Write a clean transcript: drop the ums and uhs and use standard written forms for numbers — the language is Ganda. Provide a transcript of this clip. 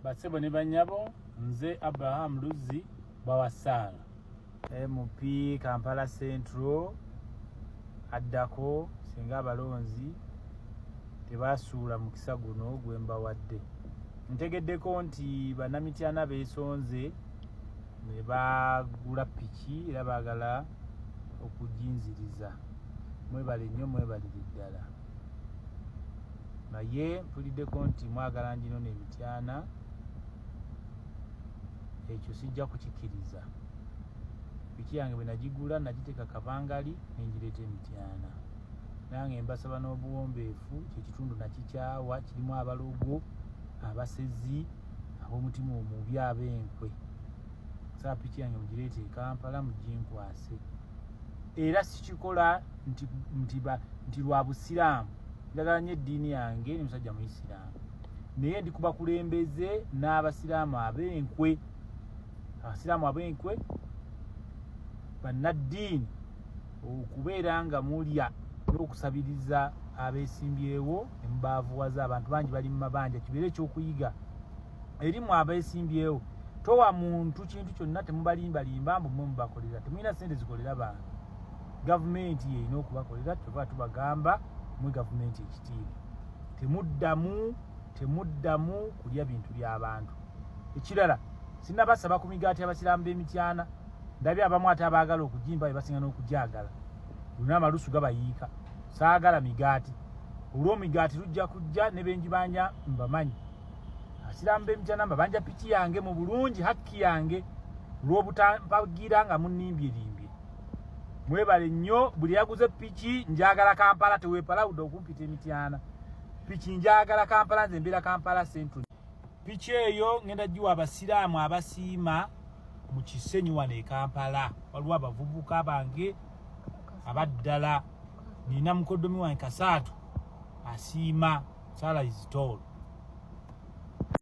Basebo ne banyabo nze Abraham Luzi Bawasala MP Kampala Central addako singa abalonzi tebasuula mu kisa guno gwe mbawadde. Ntegeddeko nti bannamityana beesonze ne bagula piki era baagala okujinziriza. Mwebale nnyo, mwebalire ddala. Naye mpuliddeko nti mwagala njino n'emityana, ekyo sijja kukikkiriza. Piki yange bwe nagigula nagiteeka kabangali nengireeta emityana. Nange mbasaba n'obuwombeefu, kye kitundu nakikyawa, kirimu abalogo, abasezi, ab'omutima omubi, ab'enkwe. Nsaba piki yange mugireete e Kampala muginkwase. Era sikikola nti lwa busiraamu. Njagala nnyo eddiini yange ni musajja Muisiraamu. Naye ndi kubakulembeze n'abasiraamu ab'enkwe. Abasiraamu ab'enkwe bannaddiini okubeera nga mulya n'okusabiriza abeesimbyewo ne mubaavuwaza. Abantu bangi bali mu mabanja, kibeere ekyokuyiga eri mu abeesimbyewo. Towa muntu kintu kyonna temubalimbalimba mbu mmwe mubakolera. Temulina ssente zikolera bantu. Gavumenti yerina okubakolera, kyova tubagamba mwe gavumenti ekitiibwa. Temuddamu kulya bintu by'abantu. Ekirala, sinnabasaba ku migaati abasiraamu b'emityana. Ndabye abamu ate abaagala okugimba basinga n'okugyagala. Luna amalusu gabayiika. Saagala migaati. Olw'omigaati lujja kujja ne benjibanja mbamanyi. Abasiraamu b'emityana mbabanja piki yange mu bulungi, hakki yange, olw'obutampagira nga munnimbye-limbye. Mwebale nnyo, buli yaguze piki njagala Kampala, teweepalawudde okumpita emityana. Piki njagala Kampala, nze mbeera Kampala Central. Piki eyo ngenda giwa abasiraamu abasiima mu Kisenyi wano e Kampala. Waliwo abavubuka bange abaddala. Nina mukoddomi wange Kasaatu asiima, Sala is tall.